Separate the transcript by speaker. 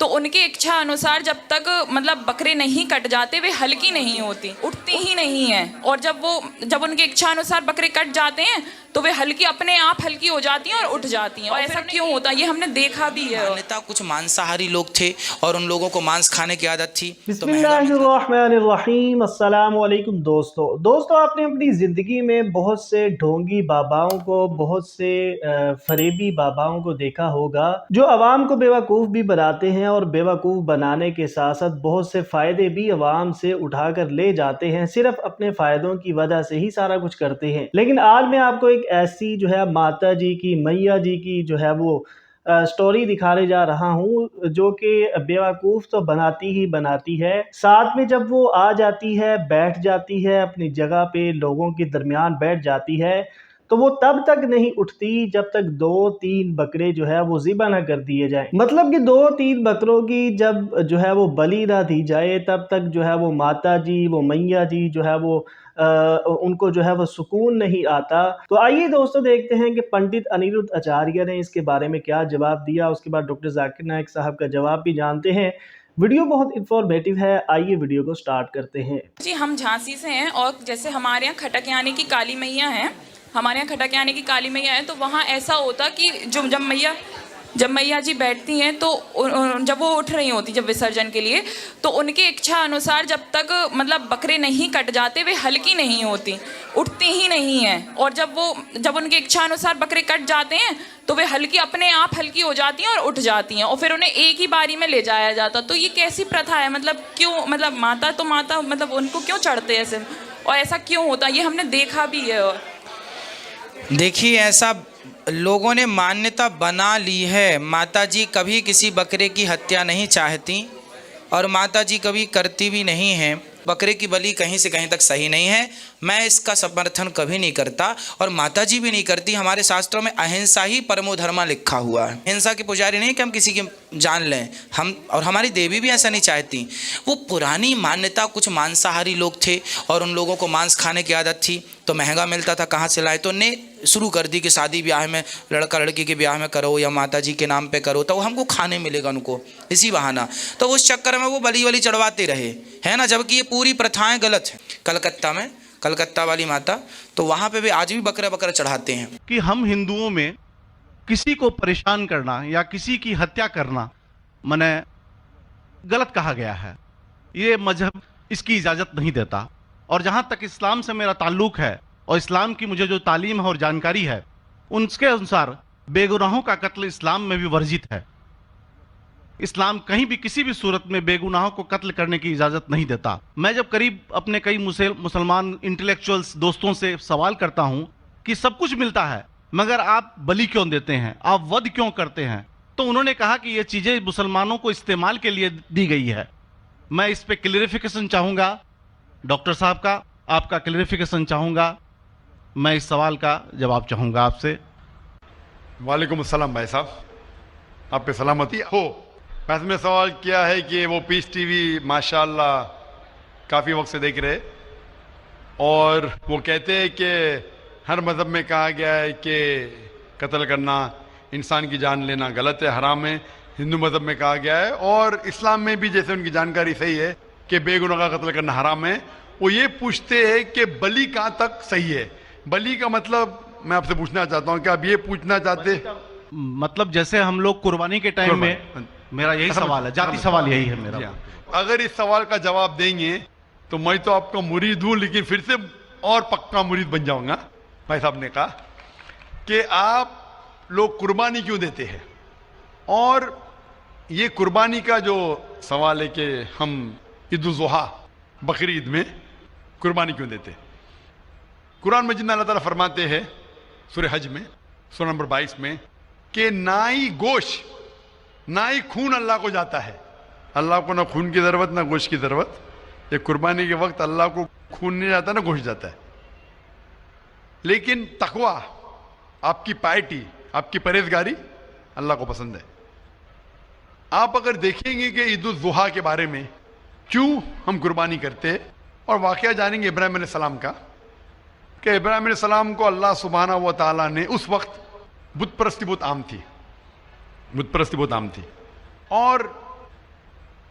Speaker 1: تو ان کی اچھا انوسار جب تک مطلب بکرے نہیں کٹ جاتے وہ ہلکی نہیں ہوتی، اٹھتی ہی نہیں ہیں، اور جب ان کی اچھا انوسار بکرے کٹ جاتے ہیں تو وہ ہلکی اپنے آپ ہلکی ہو جاتی ہیں اور اٹھ جاتی ہیں. اور ایسا کیوں ہوتا ہے یہ ہم نے دیکھا بھی ہے.
Speaker 2: مانتا کچھ مانساہاری لوگ تھے اور ان لوگوں کو مانس کھانے کی عادت تھی.
Speaker 3: بسم اللہ الرحمن الرحیم. السلام علیکم دوستو آپ نے اپنی زندگی میں بہت سے ڈھونگی باباؤں کو، بہت سے فریبی باباؤں کو دیکھا ہوگا جو عوام کو بیوقوف بھی بناتے ہیں، اور بیوقوف بنانے کے ساتھ ساتھ بہت سے فائدے بھی عوام سے اٹھا کر لے جاتے ہیں، صرف اپنے فائدوں کی وجہ سے ہی سارا کچھ کرتے ہیں. لیکن آج میں آپ کو ایک ایسی جو ہے ماتا جی کی، میاں جی کی جو ہے وہ سٹوری دکھانے جا رہا ہوں جو کہ بیوقوف تو بناتی ہی بناتی ہے، ساتھ میں جب وہ آ جاتی ہے، بیٹھ جاتی ہے اپنی جگہ پہ، لوگوں کے درمیان بیٹھ جاتی ہے، تو وہ تب تک نہیں اٹھتی جب تک 2-3 بکرے جو ہے وہ ذبح نہ کر دیے جائیں. مطلب کہ 2-3 بکروں کی جب جو ہے وہ بلی نہ دی جائے تب تک جو ہے وہ ماتا جی، وہ میاں جی جو ہے وہ ان کو جو ہے وہ سکون نہیں آتا. تو آئیے دوستو دیکھتے ہیں کہ پنڈت انیرودھ آچاریہ نے اس کے بارے میں کیا جواب دیا، اس کے بعد ڈاکٹر ذاکر نائک صاحب کا جواب بھی جانتے ہیں. ویڈیو بہت انفارمیٹیو ہے، آئیے ویڈیو کو سٹارٹ کرتے ہیں.
Speaker 1: جی ہم جھانسی سے ہیں، اور جیسے ہمارے یہاں کھٹکیانے کی کالی میاں ہیں، ہمارے یہاں کھٹکیانے کی کالی میاں ہیں، تو وہاں ایسا ہوتا کہ جب میاں جی بیٹھتی ہیں تو جب وہ اٹھ رہی ہوتی جب وسرجن کے لیے، تو ان کے اچھا انوسار جب تک مطلب بکرے نہیں کٹ جاتے وہ ہلکی نہیں ہوتی، اٹھتی ہی نہیں ہیں، اور جب ان کے اچھا انوسار بکرے کٹ جاتے ہیں تو وہ ہلکی اپنے آپ ہلکی ہو جاتی ہیں اور اٹھ جاتی ہیں، اور پھر انہیں ایک ہی باری میں لے جایا جاتا. تو یہ کیسی پرتھا ہے؟ مطلب کیوں، مطلب ماتا مطلب ان کو کیوں چڑھتے ایسے، اور ایسا کیوں ہوتا یہ ہم نے دیکھا بھی ہے.
Speaker 2: دیکھیے ایسا لوگوں نے مانیتا بنا لی ہے. ماتا جی کبھی کسی بکرے کی ہتیا نہیں چاہتی اور ماتا جی کبھی کرتی بھی نہیں ہیں. بکرے کی بلی کہیں سے کہیں تک صحیح نہیں ہے، میں اس کا سمرتھن کبھی نہیں کرتا اور ماتا جی بھی نہیں کرتی. ہمارے شاستروں میں اہنسا ہی پرمو دھرما لکھا ہوا ہے. اہنسا کے پجاری نہیں کہ ہم کسی کی جان لیں، ہم اور ہماری دیوی بھی ایسا نہیں چاہتی. وہ پرانی مانیتا کچھ مانساہاری لوگ تھے اور ان لوگوں کو مانس کھانے کی عادت تھی، تو مہنگا ملتا تھا کہاں سے لائے، تو نے شروع کر دی کہ شادی بیاہ میں لڑکا لڑکی کے بیاہ میں کرو یا ماتا جی کے نام پہ کرو تو ہم کو کھانے ملے گا ان کو اسی بہانہ. تو اس چکر میں وہ بلی ولی چڑھواتے رہے ہے نا، جبکہ یہ پوری پرتھائیں غلط ہیں. کلکتہ والی ماتا تو وہاں پہ بھی آج بھی بکرا چڑھاتے ہیں.
Speaker 4: کہ ہم ہندوؤں میں کسی کو پریشان کرنا یا کسی کی ہتیا کرنا غلط کہا گیا ہے. یہ مذہب اس کی اجازت نہیں دیتا، اور جہاں تک اسلام سے میرا تعلق ہے اور اسلام کی مجھے جو تعلیم ہے اور جانکاری ہے، ان کے انسار بے گناہوں کا قتل اسلام میں بھی ورجت ہے. اسلام کہیں بھی کسی بھی صورت میں بے گناہوں کو قتل کرنے کی اجازت نہیں دیتا. میں جب قریب اپنے کئی مسلمان انٹلیکچوئلز دوستوں سے سوال کرتا ہوں کہ سب کچھ ملتا ہے مگر آپ بلی کیوں دیتے ہیں، آپ ود کیوں کرتے ہیں، تو انہوں نے کہا کہ یہ چیزیں مسلمانوں کو استعمال کے لیے دی گئی ہے. میں اس پہ کلیریفیکیشن چاہوں گا ڈاکٹر صاحب کا، آپ کا کلیریفیکیشن چاہوں گا. میں اس سوال کا جواب چاہوں گا آپ سے.
Speaker 5: وعلیکم السلام بھائی صاحب، آپ پہ سلامتی ہو. میں نے سوال کیا ہے کہ وہ پیس ٹی وی ماشاءاللہ کافی وقت سے دیکھ رہے، اور وہ کہتے ہیں کہ ہر مذہب میں کہا گیا ہے کہ قتل کرنا، انسان کی جان لینا غلط ہے، حرام ہے. ہندو مذہب میں کہا گیا ہے اور اسلام میں بھی جیسے ان کی جانکاری صحیح ہے کہ بے گناہ کا قتل کرنا حرام ہے. وہ یہ پوچھتے ہیں کہ بلی کہاں تک صحیح ہے. بلی کا مطلب میں آپ سے پوچھنا چاہتا ہوں کہ آپ یہ پوچھنا چاہتے
Speaker 4: مطلب جیسے ہم لوگ قربانی کے ٹائم میں، میرا یہی سوال ہے، ذاتی سوال یہی ہے میرا.
Speaker 5: اگر اس سوال کا جواب دیں گے تو میں تو آپ کا مرید ہوں، لیکن پھر سے اور پکا مرید بن جاؤں گا. بھائی صاحب نے کہا کہ آپ لوگ قربانی کیوں دیتے ہیں، اور یہ قربانی کا جو سوال ہے کہ ہم عید الاضحیٰ بقر عید میں قربانی کیوں دیتے. قرآن مجید میں اللہ تعالیٰ فرماتے ہیں سورہ حج میں سورہ نمبر 22 میں کہ نہ ہی گوشت نہ ہی خون اللہ کو جاتا ہے. اللہ کو نہ خون کی ضرورت نہ گوشت کی ضرورت. یہ قربانی کے وقت اللہ کو خون نہیں جاتا نہ گوشت جاتا ہے. لیکن تقویٰ، آپ کی پائٹی، آپ کی پرہیزگاری اللہ کو پسند ہے. آپ اگر دیکھیں گے کہ عید الاضحیٰ کے بارے میں کیوں ہم قربانی کرتے ہیں، اور واقعہ جانیں گے ابراہیم علیہ السلام کا کہ ابراہیم علیہ السلام کو اللہ سبحانہ و تعالیٰ نے، اس وقت بت پرستی بہت عام تھی، اور